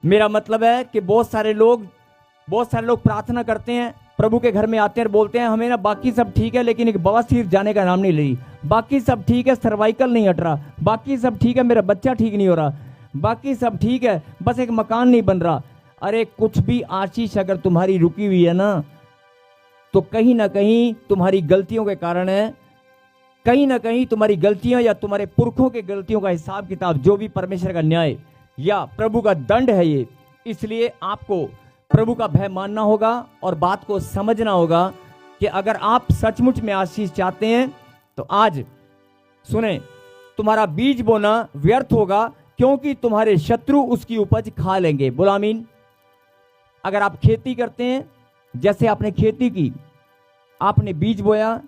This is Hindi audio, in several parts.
मेरा मतलब है कि बहुत सारे लोग प्रार्थना करते हैं, प्रभु के घर में आते हैं और बोलते हैं हमें ना बाकी सब ठीक है लेकिन एक बवासीर जाने का नाम नहीं ले रही, बाकी सब ठीक है सर्वाइकल नहीं हट रहा, बाकी सब ठीक है मेरा बच्चा ठीक नहीं हो रहा, बाकी सब ठीक है बस एक मकान नहीं बन रहा। अरे कुछ भी आशीष अगर तुम्हारी रुकी हुई है ना तो कहीं ना कहीं तुम्हारी गलतियों के कारण है, कहीं ना कहीं तुम्हारी गलतियां या तुम्हारे पुरखों के गलतियों का हिसाब किताब, जो भी परमेश्वर का न्याय या प्रभु का दंड है ये। इसलिए आपको प्रभु का भय मानना होगा और बात को समझना होगा कि अगर आप सचमुच में आशीष चाहते हैं तो आज सुने, तुम्हारा बीज बोना व्यर्थ होगा क्योंकि तुम्हारे शत्रु उसकी उपज खा लेंगे। बोलो आमीन। अगर आप खेती करते हैं, जैसे आपने खेती की, आपने बीज बोया,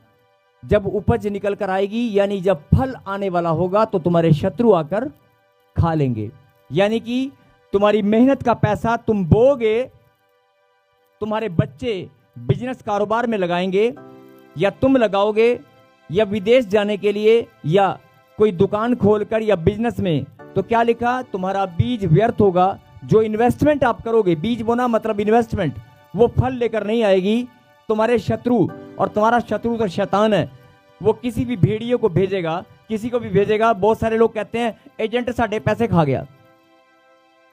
जब उपज निकल कर आएगी यानी जब फल आने वाला होगा तो तुम्हारे शत्रु आकर खा लेंगे। यानी कि तुम्हारी मेहनत का पैसा तुम बोगे, तुम्हारे बच्चे बिजनेस कारोबार में लगाएंगे या तुम लगाओगे या विदेश जाने के लिए या कोई दुकान खोलकर या बिजनेस में, तो क्या लिखा, तुम्हारा बीज व्यर्थ होगा। जो इन्वेस्टमेंट आप करोगे, बीज बोना मतलब इन्वेस्टमेंट, वो फल लेकर नहीं आएगी। तुम्हारे शत्रु, और तुम्हारा शत्रु तो शैतान है, वो किसी भी भेड़िए को भेजेगा, किसी को भी भेजेगा। बहुत सारे लोग कहते हैं एजेंट साढ़े पैसे खा गया,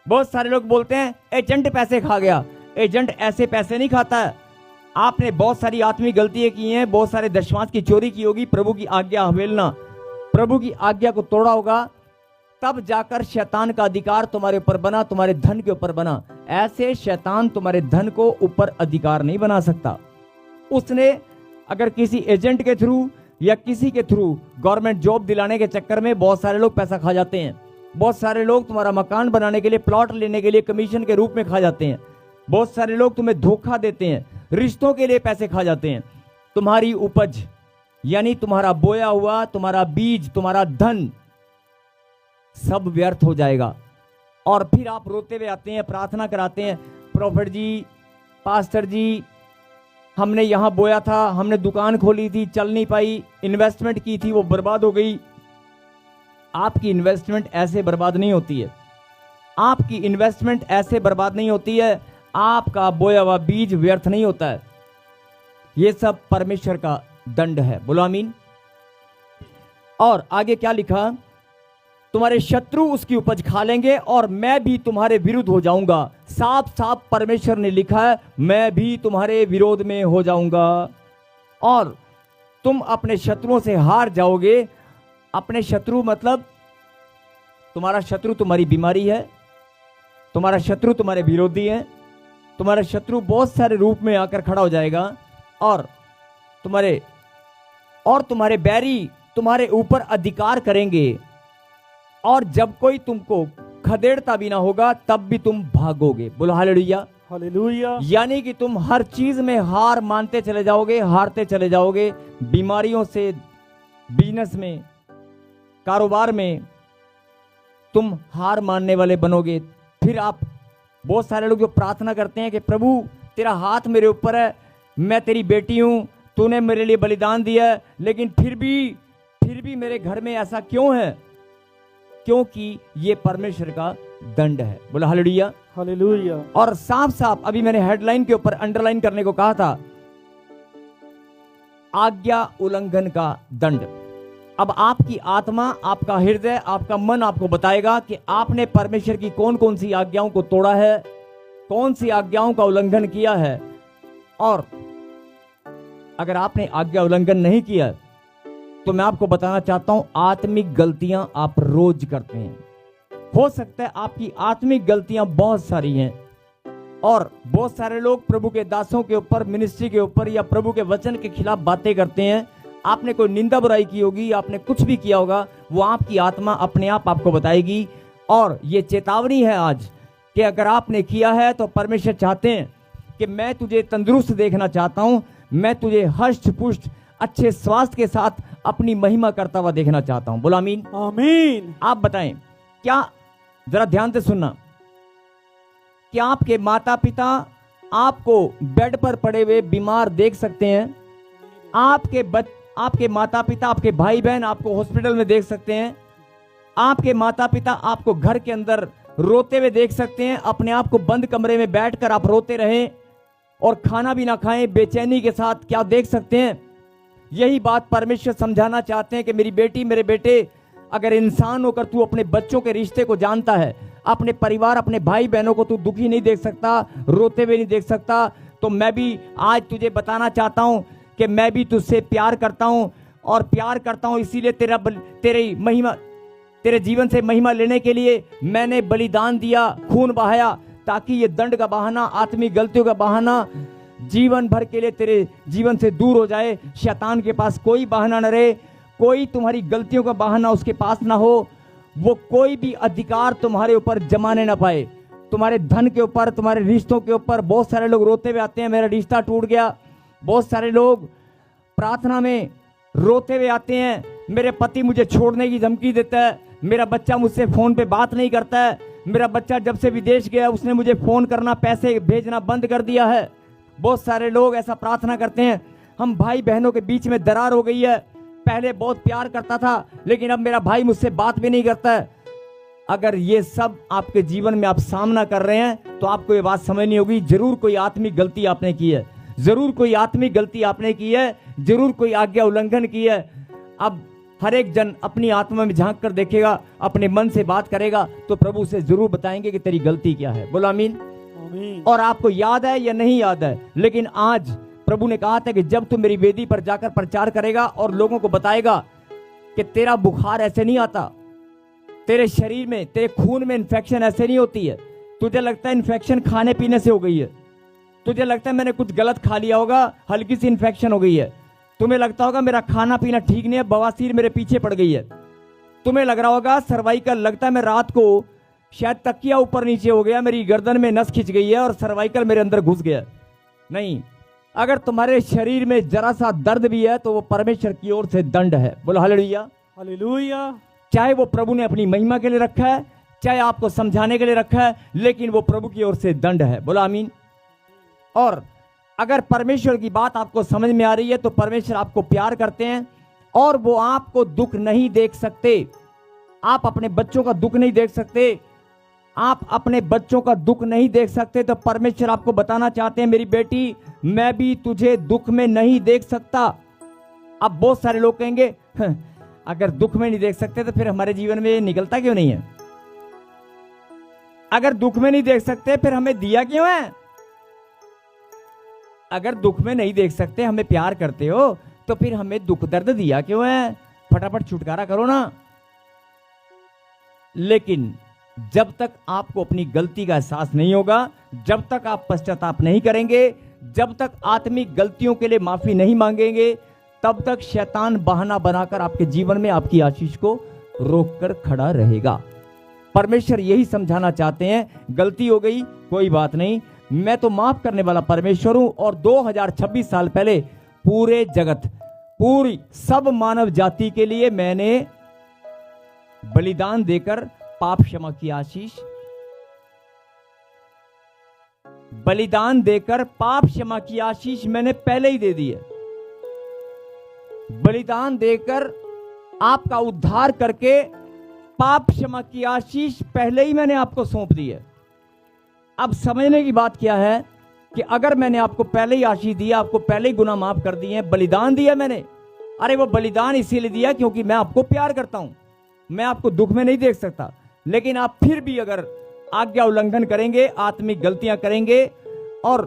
बहुत सारे लोग बोलते हैं एजेंट पैसे खा गया। एजेंट ऐसे पैसे नहीं खाता है। आपने बहुत सारी आत्मिक गलतियां की हैं, बहुत सारे दशमांश की चोरी की होगी, प्रभु की आज्ञा अवहेलना, प्रभु की आज्ञा को तोड़ा होगा, तब जाकर शैतान का अधिकार तुम्हारे ऊपर बना, तुम्हारे धन के ऊपर बना। ऐसे शैतान तुम्हारे धन को ऊपर अधिकार नहीं बना सकता। उसने अगर किसी एजेंट के थ्रू या किसी के थ्रू गवर्नमेंट जॉब दिलाने के चक्कर में बहुत सारे लोग पैसा खा जाते हैं। बहुत सारे लोग तुम्हारा मकान बनाने के लिए, प्लॉट लेने के लिए कमीशन के रूप में खा जाते हैं। बहुत सारे लोग तुम्हें धोखा देते हैं, रिश्तों के लिए पैसे खा जाते हैं। तुम्हारी उपज यानी तुम्हारा बोया हुआ, तुम्हारा बीज, तुम्हारा धन सब व्यर्थ हो जाएगा। और फिर आप रोते हुए आते हैं, प्रार्थना कराते हैं, प्रॉफिट जी, पास्टर जी, हमने यहां बोया था, हमने दुकान खोली थी, चल नहीं पाई, इन्वेस्टमेंट की थी वो बर्बाद हो गई। आपकी इन्वेस्टमेंट ऐसे बर्बाद नहीं होती है, आपकी इन्वेस्टमेंट ऐसे बर्बाद नहीं होती है, आपका बोया हुआ बीज व्यर्थ नहीं होता है। ये सब परमेश्वर का दंड है। बोलो आमीन। और आगे क्या लिखा, तुम्हारे शत्रु उसकी उपज खा लेंगे और मैं भी तुम्हारे विरुद्ध हो जाऊंगा। साफ साफ परमेश्वर ने लिखा है, मैं भी तुम्हारे विरोध में हो जाऊंगा और तुम अपने शत्रुओं से हार जाओगे। अपने शत्रु मतलब तुम्हारा शत्रु तुम्हारी बीमारी है, तुम्हारा शत्रु तुम्हारे विरोधी है, तुम्हारा शत्रु बहुत सारे रूप में आकर खड़ा हो जाएगा और तुम्हारे बैरी तुम्हारे ऊपर अधिकार करेंगे। और जब कोई तुमको खदेड़ता भी ना होगा तब भी तुम भागोगे। बोलो हालेलुया। हालेलुया। यानी कि तुम हर चीज में हार मानते चले जाओगे, हारते चले जाओगे। बीमारियों से, बिजनेस में, कारोबार में तुम हार मानने वाले बनोगे। फिर आप, बहुत सारे लोग जो प्रार्थना करते हैं कि प्रभु तेरा हाथ मेरे ऊपर है, मैं तेरी बेटी हूं, तूने मेरे लिए बलिदान दिया है, लेकिन फिर भी मेरे घर में ऐसा क्यों है? क्योंकि ये परमेश्वर का दंड है। बोला हालेलुया। हालेलुया। और साफ साफ अभी मैंने हेडलाइन के ऊपर अंडरलाइन करने को कहा था, आज्ञा उल्लंघन का दंड। अब आपकी आत्मा, आपका हृदय, आपका मन आपको बताएगा कि आपने परमेश्वर की कौन कौन सी आज्ञाओं को तोड़ा है, कौन सी आज्ञाओं का उल्लंघन किया है। और अगर आपने आज्ञा उल्लंघन नहीं किया तो मैं आपको बताना चाहता हूं, आत्मिक गलतियां आप रोज करते हैं। हो सकता है आपकी आत्मिक गलतियां बहुत सारी हैं और बहुत सारे लोग प्रभु के दासों के ऊपर, मिनिस्ट्री के ऊपर या प्रभु के वचन के खिलाफ बातें करते हैं। आपने कोई निंदा बुराई की होगी, आपने कुछ भी किया होगा, वो आपकी आत्मा अपने आप आपको बताएगी। और ये चेतावनी है आज कि अगर आपने किया है तो परमेश्वर चाहते हैं कि मैं तुझे तंदुरुस्त देखना चाहता हूं, मैं तुझे हष्ट पुष्ट अच्छे स्वास्थ्य के साथ अपनी महिमा करता हुआ देखना चाहता हूं। बोलो आमीन। आमीन। आप बताएं, क्या, जरा ध्यान से सुनना, क्या आपके माता पिता आपको बेड पर पड़े हुए बीमार देख सकते हैं? आपके माता पिता, आपके भाई बहन आपको हॉस्पिटल में देख सकते हैं? आपके माता पिता आपको घर के अंदर रोते हुए देख सकते हैं, अपने आप को बंद कमरे में बैठकर आप रोते रहें और खाना भी ना खाएं बेचैनी के साथ, क्या देख सकते हैं? यही बात परमेश्वर समझाना चाहते हैं कि मेरी बेटी, मेरे बेटे, अगर इंसान होकर तू अपने बच्चों के रिश्ते को जानता है, अपने परिवार, अपने भाई बहनों को तू दुखी नहीं देख सकता, रोते हुए नहीं देख सकता, तो मैं भी आज तुझे बताना चाहता हूं कि मैं भी तुझसे प्यार करता हूं और प्यार करता हूं, इसीलिए तेरे जीवन से महिमा लेने के लिए मैंने बलिदान दिया, खून बहाया, ताकि ये दंड का बहाना, आत्मिक गलतियों का बहाना जीवन भर के लिए तेरे जीवन से दूर हो जाए। शैतान के पास कोई बहाना न रहे, कोई तुम्हारी गलतियों का बहाना उसके पास ना हो, वो कोई भी अधिकार तुम्हारे ऊपर जमाने ना पाए, तुम्हारे धन के ऊपर, तुम्हारे रिश्तों के ऊपर। बहुत सारे लोग रोते हुए आते हैं, मेरा रिश्ता टूट गया। बहुत सारे लोग प्रार्थना में रोते हुए आते हैं, मेरे पति मुझे छोड़ने की धमकी देता है, मेरा बच्चा मुझसे फोन पे बात नहीं करता है, मेरा बच्चा जब से विदेश गया उसने मुझे फोन करना, पैसे भेजना बंद कर दिया है। बहुत सारे लोग ऐसा प्रार्थना करते हैं, हम भाई बहनों के बीच में दरार हो गई है, पहले बहुत प्यार करता था लेकिन अब मेरा भाई मुझसे बात भी नहीं करता है। अगर ये सब आपके जीवन में आप सामना कर रहे हैं तो आपको ये बात समझनी होगी, जरूर कोई आत्मिक गलती आपने की है, जरूर कोई आत्मिक गलती आपने की है, जरूर कोई आज्ञा उल्लंघन की है। अब हर एक जन अपनी आत्मा में झांक कर देखेगा, अपने मन से बात करेगा तो प्रभु से जरूर बताएंगे कि तेरी गलती क्या है। बोलो आमीन। और आपको याद है या नहीं याद है, लेकिन आज प्रभु ने कहा था कि जब तू मेरी वेदी पर जाकर प्रचार करेगा और लोगों को बताएगा कि तेरा बुखार ऐसे नहीं आता, तेरे शरीर में, तेरे खून में इन्फेक्शन ऐसे नहीं होती है, तुझे लगता है इन्फेक्शन खाने पीने से हो गई है, तुझे लगता है मैंने कुछ गलत खा लिया होगा, हल्की सी इन्फेक्शन हो गई है, तुम्हें लगता होगा मेरा खाना पीना ठीक नहीं है, बवासीर मेरे पीछे पड़ गई है, तुम्हें लग रहा होगा सर्वाइकल, लगता है मैं रात को शायद तकिया ऊपर नीचे हो गया, मेरी गर्दन में नस खिंच गई है और सर्वाइकल मेरे अंदर घुस गया। नहीं, अगर तुम्हारे शरीर में जरा सा दर्द भी है तो वो परमेश्वर की ओर से दंड है। बोलो हालेलुया। हालेलुया। चाहे वो प्रभु ने अपनी महिमा के लिए रखा है, चाहे आपको समझाने के लिए रखा है, लेकिन वो प्रभु की ओर से दंड है। बोलो आमीन। और अगर परमेश्वर की बात आपको समझ में आ रही है तो परमेश्वर आपको प्यार करते हैं और वो आपको दुख नहीं देख सकते। आप अपने बच्चों का दुख नहीं देख सकते, आप अपने बच्चों का दुख नहीं देख सकते, तो परमेश्वर आपको बताना चाहते हैं, मेरी बेटी, मैं भी तुझे दुख में नहीं देख सकता। अब बहुत सारे लोग कहेंगे, अगर दुख में नहीं देख सकते तो फिर हमारे जीवन में निकलता क्यों नहीं है? अगर दुख में नहीं देख सकते फिर हमें दिया क्यों है? अगर दुख में नहीं देख सकते, हमें प्यार करते हो, तो फिर हमें दुख दर्द दिया क्यों है? फटाफट छुटकारा करो ना। लेकिन जब तक आपको अपनी गलती का एहसास नहीं होगा, जब तक आप पश्चाताप नहीं करेंगे, जब तक आत्मिक गलतियों के लिए माफी नहीं मांगेंगे, तब तक शैतान बहाना बनाकर आपके जीवन में आपकी आशीष को रोककर खड़ा रहेगा। परमेश्वर यही समझाना चाहते हैं, गलती हो गई कोई बात नहीं, मैं तो माफ करने वाला परमेश्वर हूं। और 2026 साल पहले पूरे जगत, पूरी सब मानव जाति के लिए मैंने बलिदान देकर पाप क्षमा की आशीष, बलिदान देकर पाप क्षमा की आशीष मैंने पहले ही दे दी है। बलिदान देकर आपका उद्धार करके पाप क्षमा की आशीष पहले ही मैंने आपको सौंप दी है। अब समझने की बात क्या है कि अगर मैंने आपको पहले ही आशीष दिया, आपको पहले ही गुनाह माफ कर दिए, बलिदान दिया मैंने, अरे वो बलिदान इसीलिए दिया क्योंकि मैं आपको प्यार करता हूं, मैं आपको दुख में नहीं देख सकता। लेकिन आप फिर भी अगर आज्ञा उल्लंघन करेंगे, आत्मिक गलतियां करेंगे, और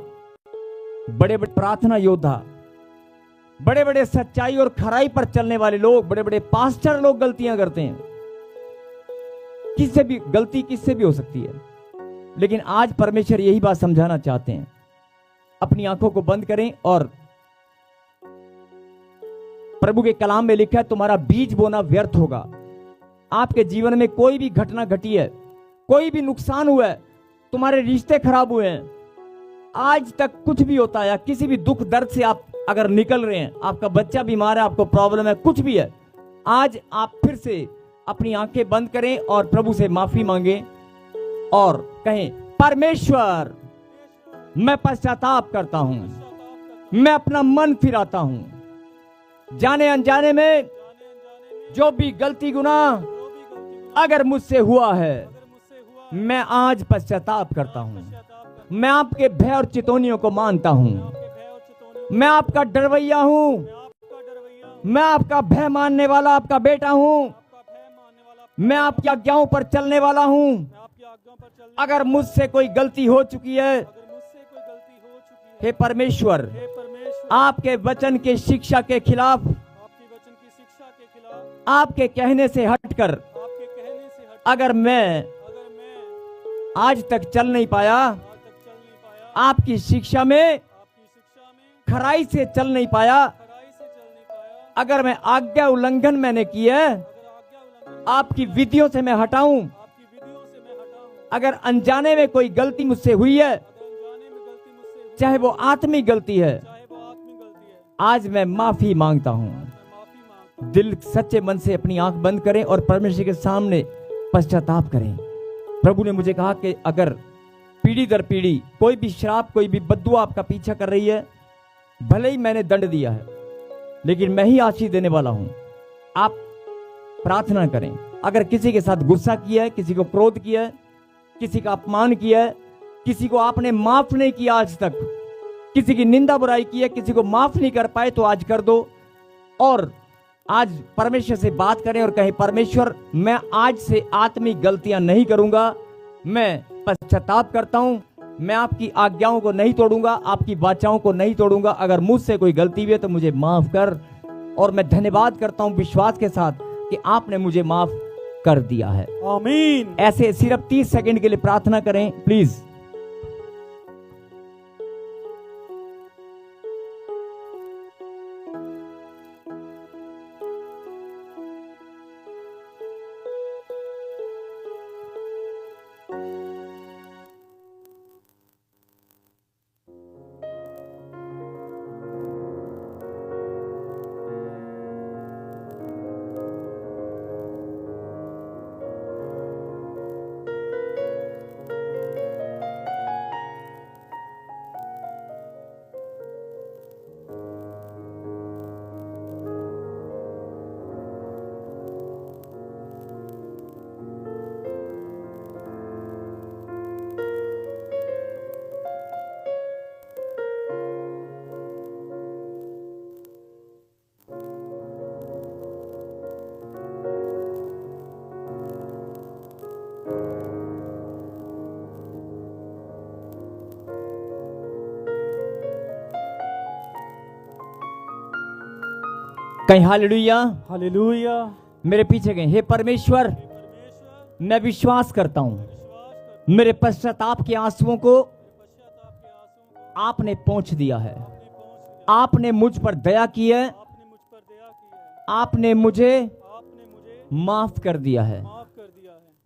बड़े बड़े प्रार्थना योद्धा, बड़े बड़े सच्चाई और खराई पर चलने वाले लोग, बड़े बड़े पास्टर लोग गलतियां करते हैं। किससे भी गलती, किससे भी हो सकती है, लेकिन आज परमेश्वर यही बात समझाना चाहते हैं। अपनी आंखों को बंद करें और प्रभु के कलाम में लिखा है, तुम्हारा बीज बोना व्यर्थ होगा। आपके जीवन में कोई भी घटना घटी है, कोई भी नुकसान हुआ है, तुम्हारे रिश्ते खराब हुए हैं, आज तक कुछ भी होता है, किसी भी दुख दर्द से आप अगर निकल रहे हैं, आपका बच्चा बीमार है, आपको प्रॉब्लम है, कुछ भी है, आज आप फिर से अपनी आंखें बंद करें और प्रभु से माफी मांगें और कहें, परमेश्वर मैं पश्चाताप करता हूं, मैं अपना मन फिराता हूं, जाने अनजाने में जो भी गलती गुनाह अगर मुझसे हुआ है, मैं आज पश्चाताप करता हूँ। मैं आपके भय और चितौनियों को मानता हूँ। मैं आपका डरवैया हूँ। मैं आपका भय मानने वाला आपका बेटा हूँ। मैं आपकी आज्ञाओं पर चलने वाला हूँ। अगर मुझसे कोई गलती हो चुकी है, हे परमेश्वर, आपके वचन के शिक्षा के खिलाफ, आपके कहने से हटकर अगर मैं आज तक चल नहीं पाया, आपकी शिक्षा में खराई से चल नहीं पाया, अगर मैं आज्ञा उल्लंघन मैंने की है, आपकी विधियों से मैं हटाऊं, अगर अनजाने में कोई गलती मुझसे हुई है, चाहे वो आत्मिक गलती है, आज मैं माफी मांगता हूं। दिल सच्चे मन से अपनी आंख बंद करें और परमेश्वर के सामने पश्चाताप करें। प्रभु ने मुझे कहा कि अगर पीढ़ी दर पीढ़ी कोई भी श्राप, कोई भी बद्दुआ आपका पीछा कर रही है, भले ही मैंने दंड दिया है, लेकिन मैं ही आशीष देने वाला हूं। आप प्रार्थना करें। अगर किसी के साथ गुस्सा किया है, किसी को क्रोध किया है, किसी का अपमान किया है, किसी को आपने माफ नहीं किया आज तक, किसी की निंदा बुराई की है, किसी को माफ नहीं कर पाए, तो आज कर दो और आज परमेश्वर से बात करें और कहें, परमेश्वर, मैं आज से आत्मिक गलतियां नहीं करूंगा। मैं पश्चाताप करता हूं। मैं आपकी आज्ञाओं को नहीं तोड़ूंगा, आपकी वाचाओं को नहीं तोड़ूंगा। अगर मुझसे कोई गलती हुई है तो मुझे माफ कर। और मैं धन्यवाद करता हूं विश्वास के साथ कि आपने मुझे माफ कर दिया है। आमीन। ऐसे सिर्फ 30 सेकंड के लिए प्रार्थना करें प्लीज। कहीं हालेलुया। हालेलुया। मेरे पीछे गए, हे परमेश्वर, मैं विश्वास करता हूं मेरे पश्चाताप के आंसुओं को आपने पोंछ दिया है। आपने मुझ पर दया की है। आपने मुझे माफ कर दिया है।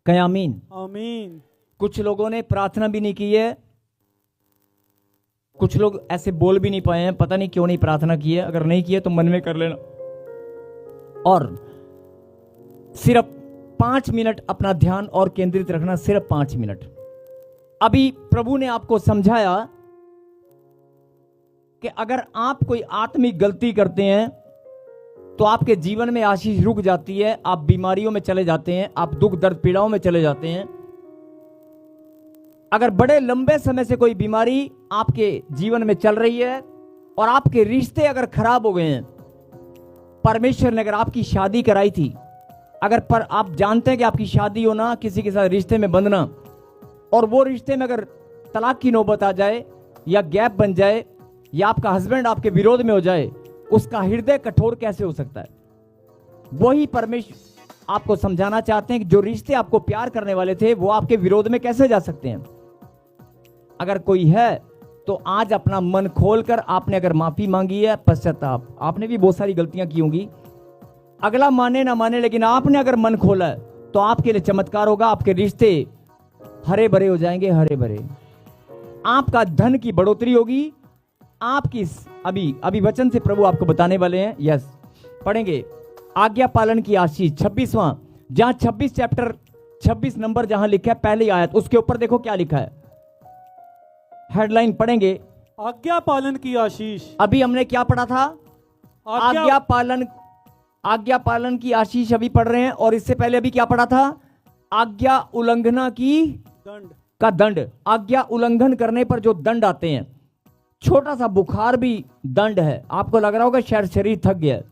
कहीं आमीन। आमीन। कुछ लोगों ने प्रार्थना भी नहीं की है, कुछ लोग ऐसे बोल भी नहीं पाए हैं, पता नहीं क्यों नहीं प्रार्थना की है। अगर नहीं की है तो मन में कर लेना और सिर्फ 5 मिनट अपना ध्यान और केंद्रित रखना, सिर्फ 5 मिनट। अभी प्रभु ने आपको समझाया कि अगर आप कोई आत्मिक गलती करते हैं तो आपके जीवन में आशीष रुक जाती है, आप बीमारियों में चले जाते हैं, आप दुख दर्द पीड़ाओं में चले जाते हैं। अगर बड़े लंबे समय से कोई बीमारी आपके जीवन में चल रही है और आपके रिश्ते अगर खराब हो गए हैं, परमेश्वर ने अगर आपकी शादी कराई थी, अगर पर आप जानते हैं कि आपकी शादी होना, किसी के साथ रिश्ते में बंधना, और वो रिश्ते में अगर तलाक की नौबत आ जाए या गैप बन जाए या आपका हस्बैंड आपके विरोध में हो जाए, उसका हृदय कठोर कैसे हो सकता है? वही परमेश्वर आपको समझाना चाहते हैं कि जो रिश्ते आपको प्यार करने वाले थे वो आपके विरोध में कैसे जा सकते हैं। अगर कोई है तो आज अपना मन खोलकर आपने अगर माफी मांगी है, पश्चाताप, आपने भी बहुत सारी गलतियां की होंगी, अगला माने ना माने, लेकिन आपने अगर मन खोला है तो आपके लिए चमत्कार होगा। आपके रिश्ते हरे भरे हो जाएंगे, हरे भरे। आपका धन की बढ़ोतरी होगी। आपकी अभी वचन से प्रभु आपको बताने वाले हैं। यस, पढ़ेंगे आज्ञा पालन की आशीष 26वां, जहां 26 चैप्टर 26 नंबर जहां लिखा है पहली आयत, उसके ऊपर देखो क्या लिखा है। हेडलाइन पढ़ेंगे, आज्ञा पालन की आशीष। अभी हमने क्या पढ़ा था? आज्ञा पालन की आशीष अभी पढ़ रहे हैं। और इससे पहले अभी क्या पढ़ा था? आज्ञा उल्लंघना की दंड। का दंड, आज्ञा उल्लंघन करने पर जो दंड आते हैं, छोटा सा बुखार भी दंड है। आपको लग रहा होगा शायद शरीर थक गया है।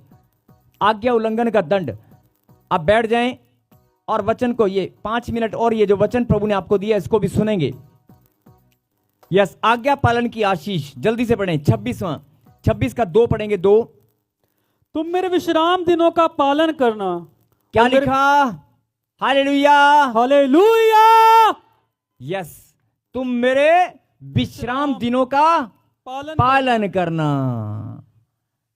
आज्ञा उल्लंघन का दंड। आप बैठ जाएं और वचन को, ये 5 मिनट और ये जो वचन प्रभु ने आपको दिया इसको भी सुनेंगे। यस, आज्ञा पालन की आशीष। जल्दी से पढ़ें 26 का 2 पढ़ेंगे। 2 तुम मेरे विश्राम दिनों का पालन करना। क्या और मेरे- लिखा? हालेलुया। हालेलुया। यस, तुम मेरे विश्राम दिनों का पालन करना।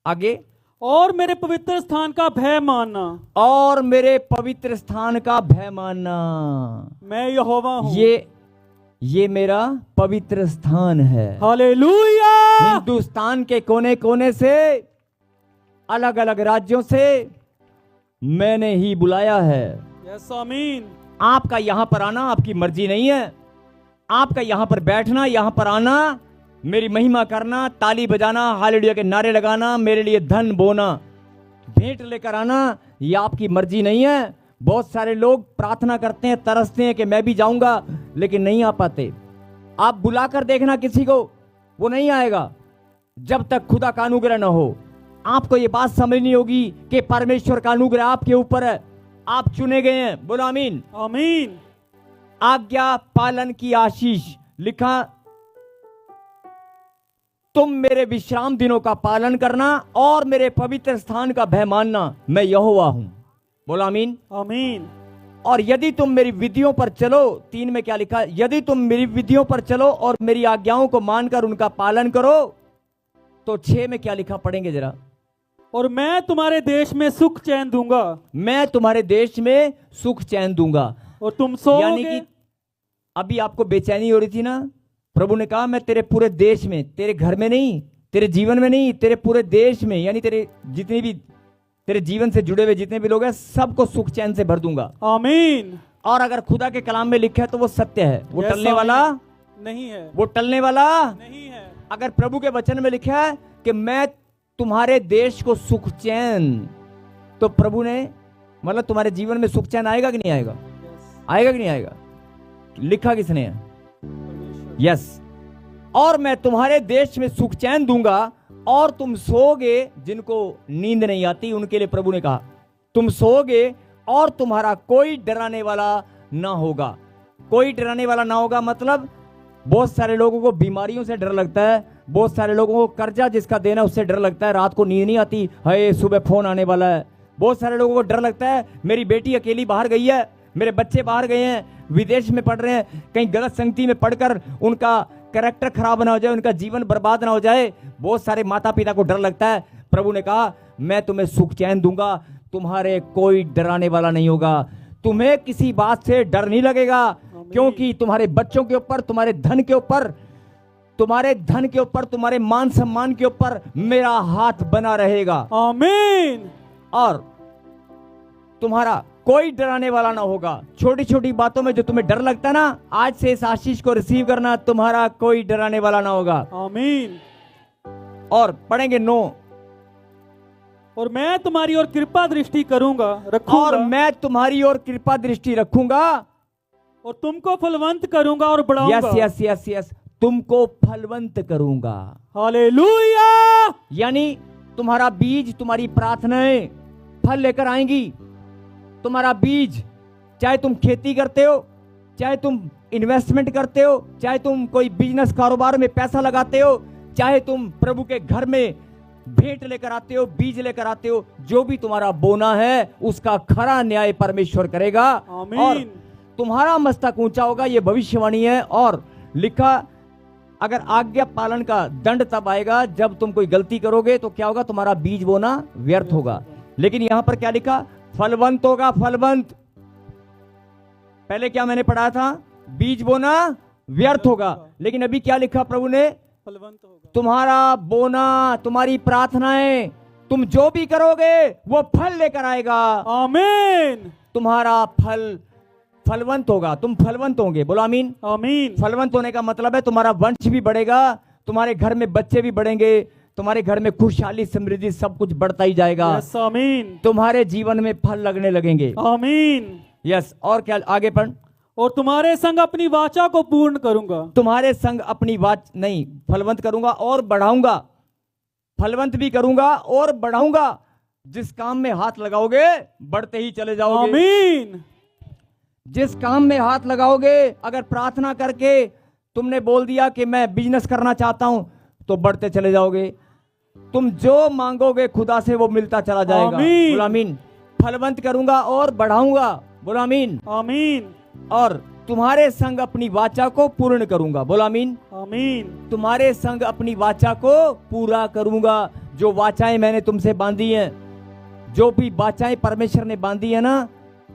आगे, और मेरे पवित्र स्थान का भय मानना। और मेरे पवित्र स्थान का भय मानना। मैं यहोवा हूं। ये मेरा पवित्र स्थान है। हालेलुया। हिंदुस्तान के कोने कोने से, अलग अलग राज्यों से मैंने ही बुलाया है। यस आमीन। आपका यहां पर आना आपकी मर्जी नहीं है। आपका यहां पर बैठना, यहां पर आना, मेरी महिमा करना, ताली बजाना, हालेलुया के नारे लगाना, मेरे लिए धन बोना, भेंट लेकर आना, ये आपकी मर्जी नहीं है। बहुत सारे लोग प्रार्थना करते हैं, तरसते हैं कि मैं भी जाऊंगा, लेकिन नहीं आ पाते। आप बुलाकर देखना किसी को, वो नहीं आएगा जब तक खुदा का अनुग्रह न हो। आपको ये बात समझनी होगी कि परमेश्वर का अनुग्रह आपके ऊपर है, आप चुने गए हैं। बोलो आमीन। आमीन। आज्ञा पालन की आशीष। लिखा, तुम मेरे विश्राम दिनों का पालन करना और मेरे पवित्र स्थान का भय मानना, मैं यहोवा हूं। बोलो आमीन। आमीन। और यदि तुम मेरी विधियों पर चलो, 3 में क्या लिखा? यदि तुम मेरी विधियों पर चलो और मेरी आज्ञाओं को मानकर उनका पालन करो, तो 6 में क्या लिखा? पढ़ेंगे जरा। और मैं तुम्हारे देश में सुख चैन दूंगा। मैं तुम्हारे देश में सुख चैन दूंगा। और तुम यानी सोओगे। कि अभी आपको बेचैनी हो रही थी ना, प्रभु ने कहा मैं तेरे पूरे देश में, तेरे घर में नहीं, तेरे जीवन में नहीं, तेरे पूरे देश में, यानी तेरे जितने भी तेरे जीवन से जुड़े हुए जितने भी लोग हैं, सबको सुख चैन से भर दूंगा। आमीन। और अगर खुदा के कलाम में लिखा है तो वो सत्य है, वो Yes, टलने वाला नहीं है। वो टलने वाला नहीं है। अगर प्रभु के वचन में लिखा है कि मैं तुम्हारे देश को सुख चैन, तो प्रभु ने मतलब तुम्हारे जीवन में सुख चैन आएगा कि नहीं आएगा? Yes, आएगा कि नहीं आएगा? लिखा किसने है? परमेश्वर। यस। और मैं तुम्हारे देश में सुख चैन दूंगा और तुम सोओगे। जिनको नींद नहीं आती उनके लिए प्रभु ने कहा तुम सोओगे और तुम्हारा कोई डराने वाला ना होगा। कोई डराने वाला ना होगा मतलब बहुत सारे लोगों को बीमारियों से डर लगता है, बहुत सारे लोगों को कर्जा जिसका देना उससे डर लगता है, रात को नींद नहीं आती, हाय सुबह फोन आने वाला है। बहुत सारे लोगों को डर लगता है मेरी बेटी अकेली बाहर गई है, मेरे बच्चे बाहर गए हैं, विदेश में पढ़ रहे हैं, कहीं गलत संगति में पढ़कर उनका कैरेक्टर खराब ना हो जाए, उनका जीवन बर्बाद ना हो जाए। बहुत सारे माता पिता को डर लगता है। प्रभु ने कहा मैं तुम्हें सुख चैन दूंगा, तुम्हारे कोई डराने वाला नहीं होगा, तुम्हें किसी बात से डर नहीं लगेगा, क्योंकि तुम्हारे बच्चों के ऊपर, तुम्हारे धन के ऊपर, तुम्हारे मान सम्मान के ऊपर मेरा हाथ बना रहेगा। आमीन। और तुम्हारा कोई डराने वाला ना होगा। छोटी छोटी बातों में जो तुम्हें डर लगता है ना, आज से इस आशीष को रिसीव करना, तुम्हारा कोई डराने वाला ना होगा। आमीन। और पढ़ेंगे 9। और मैं तुम्हारी ओर कृपा दृष्टि करूंगा, रखूंगा। और मैं तुम्हारी ओर कृपा दृष्टि रखूंगा और तुमको फलवंत करूंगा और बढ़ाऊंगा। यस यस यस यस, तुमको फलवंत करूंगा। हालेलुया। यानी तुम्हारा बीज, तुम्हारी प्रार्थनाएं फल लेकर आएंगी। तुम्हारा बीज, चाहे तुम खेती करते हो, चाहे तुम इन्वेस्टमेंट करते हो, चाहे तुम कोई बिजनेस कारोबार में पैसा लगाते हो, चाहे तुम प्रभु के घर में भेंट लेकर आते हो, बीज लेकर आते हो, जो भी तुम्हारा बोना है उसका खरा न्याय परमेश्वर करेगा। आमीन। और तुम्हारा मस्तक ऊंचा होगा, ये भविष्यवाणी है। और लिखा अगर आज्ञा पालन का दंड तब आएगा जब तुम कोई गलती करोगे, तो क्या होगा? तुम्हारा बीज बोना व्यर्थ होगा। लेकिन यहां पर क्या लिखा? फलवंत होगा, फलवंत। पहले क्या मैंने पढ़ा था? बीज बोना व्यर्थ होगा। लेकिन अभी क्या लिखा प्रभु ने? फलवंत होगा। तुम्हारा बोना, तुम्हारी प्रार्थनाएं, तुम जो भी करोगे वो फल लेकर आएगा। आमीन। तुम्हारा फल फलवंत होगा, तुम फलवंत होंगे। बोलो आमीन। आमीन। फलवंत होने का मतलब है तुम्हारा वंश भी बढ़ेगा, तुम्हारे घर में बच्चे भी बढ़ेंगे, तुम्हारे घर में खुशहाली, समृद्धि, सब कुछ बढ़ता ही जाएगा। यस आमीन। तुम्हारे जीवन में फल लगने लगेंगे। आमीन। यस। और क्या आगे पढ़? और तुम्हारे संग अपनी वाचा को पूर्ण करूंगा। तुम्हारे संग अपनी बात नहीं, फलवंत करूंगा और बढ़ाऊंगा, फलवंत भी करूंगा और बढ़ाऊंगा। जिस काम में हाथ लगाओगे बढ़ते ही चले जाओगे। आमीन। जिस काम में हाथ लगाओगे, अगर प्रार्थना करके तुमने बोल दिया कि मैं बिजनेस करना चाहता हूं, तो बढ़ते चले जाओगे। तुम जो मांगोगे खुदा से वो मिलता चला जाएगा। आमीन। बोलो आमीन। फलवंत करूंगा और बढ़ाऊंगा। बोलो आमीन। आमीन। और तुम्हारे संग अपनी वाचा को पूर्ण करूंगा। बोलो आमीन। आमीन। तुम्हारे संग अपनी वाचा को पूरा करूंगा। जो वाचाएं मैंने तुमसे बांधी हैं, जो भी वाचाएं परमेश्वर ने बांधी है ना,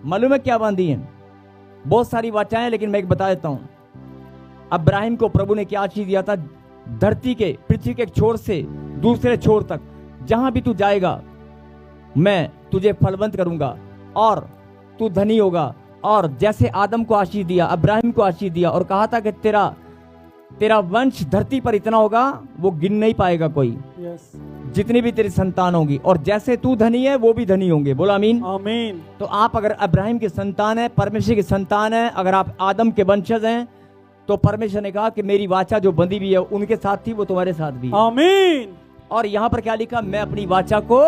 मालूम है क्या बांधी हैं? बहुत सारी वाचाएं, लेकिन मैं एक बता देता हूं। अब्राहिम को प्रभु ने क्या आशीष दिया था? धरती के, पृथ्वी के एक छोर से दूसरे छोर तक जहां भी तू जाएगा मैं तुझे फलवंत करूंगा और तू धनी होगा। और जैसे आदम को आशीष दिया, अब्राहिम को आशीष दिया और कहा था कि तेरा वंश धरती पर इतना होगा वो गिन नहीं पाएगा कोई, यस। जितनी भी तेरी संतान होगी। और जैसे तू धनी है वो भी धनी होंगे। बोलो आमीन। आमीन। तो आप अगर अब्राहिम की संतान है, परमेश्वर की संतान है, अगर आप आदम के वंशज हैं, तो परमेश्वर ने कहा कि मेरी वाचा जो बंधी हुई है उनके साथ थी, वो तुम्हारे साथ भी है। आमीन। और यहां पर क्या लिखा? मैं अपनी वाचा को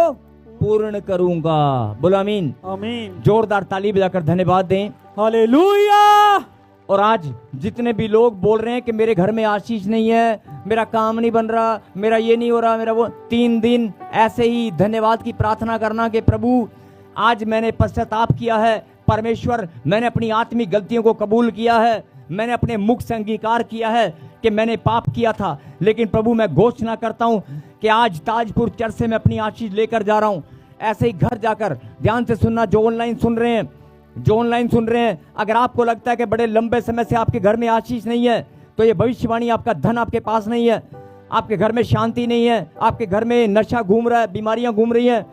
पूर्ण करूंगा। बोलो आमीन। आमीन। जोरदार ताली बजाकर धन्यवाद दें। हालेलुया। और आज जितने भी लोग बोल रहे हैं कि मेरे घर में आशीष नहीं है, मेरा काम नहीं बन रहा, मेरा ये नहीं हो रहा, मेरा वो, 3 दिन ऐसे ही धन्यवाद की प्रार्थना करना कि प्रभु आज मैंने पश्चाताप किया है। परमेश्वर, मैंने अपनी आत्मिक गलतियों को कबूल किया है, मैंने अपने मुख से अंगीकार किया है कि मैंने पाप किया था। लेकिन प्रभु मैं घोषणा करता हूं कि आज ताजपुर चर्च से मैं अपनी आशीष लेकर जा रहा हूं। ऐसे ही घर जाकर ध्यान से सुनना, जो ऑनलाइन सुन रहे हैं, अगर आपको लगता है कि बड़े लंबे समय से आपके घर में आशीष नहीं है, तो ये भविष्यवाणी, आपका धन आपके पास नहीं है, आपके घर में शांति नहीं है, आपके घर में नशा घूम रहा है, बीमारियां घूम रही हैं,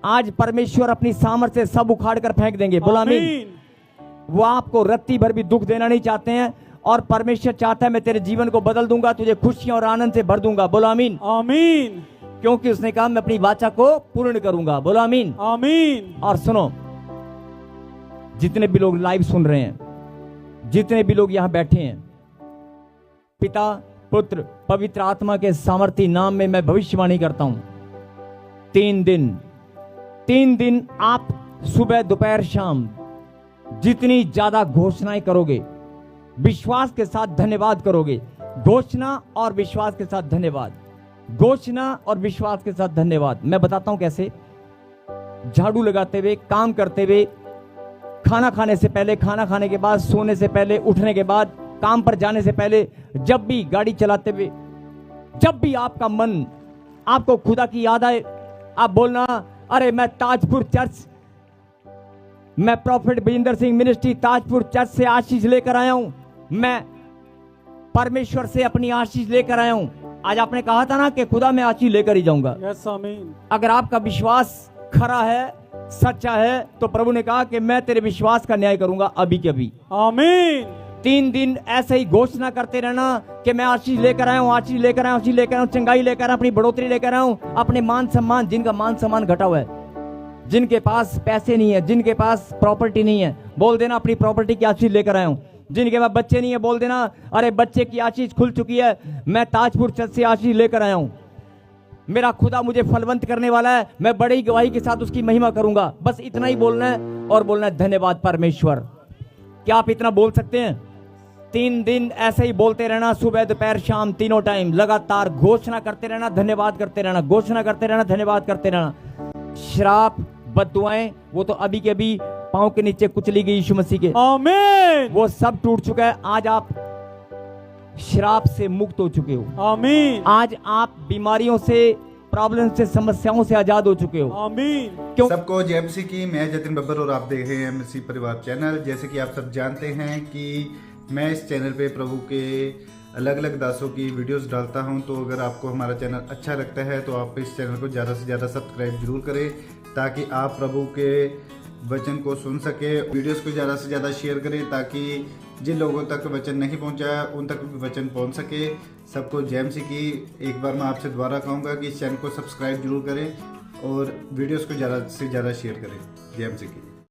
आज परमेश्वर अपनी सामर्थ्य से सब उखाड़ कर फेंक देंगे। बोला आमीन। वो आपको रत्ती भर भी दुख देना नहीं चाहते हैं, और परमेश्वर चाहता है मैं तेरे जीवन को बदल दूंगा, तुझे खुशियां और आनंद से भर दूंगा। बोलो आमीन। आमीन। क्योंकि उसने कहा मैं अपनी वाचा को पूर्ण करूंगा। बोलो आमीन। आमीन। और सुनो, जितने भी लोग लाइव सुन रहे हैं, जितने भी लोग यहां बैठे हैं, पिता, पुत्र, पवित्र आत्मा के सामर्थी नाम में मैं भविष्यवाणी करता हूं। 3 दिन आप सुबह, दोपहर, शाम जितनी ज्यादा घोषणाएं करोगे, विश्वास के साथ धन्यवाद करोगे, घोषणा और विश्वास के साथ धन्यवाद, घोषणा और विश्वास के साथ धन्यवाद। मैं बताता हूं कैसे। झाड़ू लगाते हुए, काम करते हुए, खाना खाने से पहले, खाना खाने के बाद, सोने से पहले, उठने के बाद, काम पर जाने से पहले, जब भी गाड़ी चलाते हुए, जब भी आपका मन, आपको खुदा की याद आए, आप बोलना, अरे मैं ताजपुर चर्च, मैं profit Bijendra Singh ministry Tajpur church से आशीष लेकर आया हूं, मैं परमेश्वर से अपनी आशीष लेकर आया हूं। आज आपने कहा था ना कि खुदा मैं आशीष लेकर ही जाऊंगा। यस, आमीन। अगर आपका विश्वास खरा है, सच्चा है, तो प्रभु ने कहा कि मैं तेरे विश्वास का न्याय करूंगा अभी के अभी। आमीन। 3 दिन ऐसे ही घोषणा करते रहना कि मैं आशीष लेकर आया हूं, आशीष लेकर आया हूं, आशीष लेकर आया हूं, चंगाई लेकर आया हूं, अपनी बढ़ोतरी लेकर आया हूं, अपने मान सम्मान, जिनका मान सम्मान घटा हुआ है, जिनके पास पैसे नहीं है, जिनके पास प्रॉपर्टी नहीं है, बोल देना अपनी प्रॉपर्टी की आशीष लेकर आया हूं। जिनके पास बच्चे नहीं है, बोल देना अरे बच्चे की आशीष खुल चुकी है, मैं ताजपुर चर्च से आशीष लेकर आया हूं। मेरा खुदा मुझे फलवंत करने वाला है, मैं बड़ी गवाही के साथ उसकी महिमा करूंगा। बस इतना ही बोलना है, और बोलना है धन्यवाद परमेश्वर। क्या आप इतना बोल सकते हैं? 3 दिन ऐसे ही बोलते रहना, सुबह, दोपहर, शाम, तीनों टाइम लगातार घोषणा करते रहना, धन्यवाद करते रहना, घोषणा करते रहना, धन्यवाद करते रहना। श्राप, बद्दुआएं, वो तो अभी के अभी पांव के नीचे कुचली गई यीशु मसीह के, आमीन। वो सब टूट चुका है। आज आप श्राप से मुक्त हो चुके हो। आमीन। आज आप बीमारियों से, प्रॉब्लम से, समस्याओं से आजाद हो चुके हो। आमीन। क्यों? सबको जय मसीह की। मैं जतिन बब्बर और आप देख रहे हैं मसीह परिवार चैनल। जैसे कि आप सब जानते हैं कि मैं इस चैनल पे प्रभु के अलग अलग दासों की वीडियोस डालता हूं, तो अगर आपको हमारा चैनल अच्छा लगता है तो आप इस चैनल को ज़्यादा से ज़्यादा सब्सक्राइब जरूर करें, ताकि आप प्रभु के वचन को सुन सके। वीडियोस को ज़्यादा से ज़्यादा शेयर करें, ताकि जिन लोगों तक वचन नहीं पहुंचा उन तक भी वचन पहुंच सके। सबको जय मसीह की। एक बार मैं आपसे दोबारा कहूँगा कि इस चैनल को सब्सक्राइब जरूर करें और वीडियोस को ज़्यादा से ज़्यादा शेयर करें। जय मसीह की।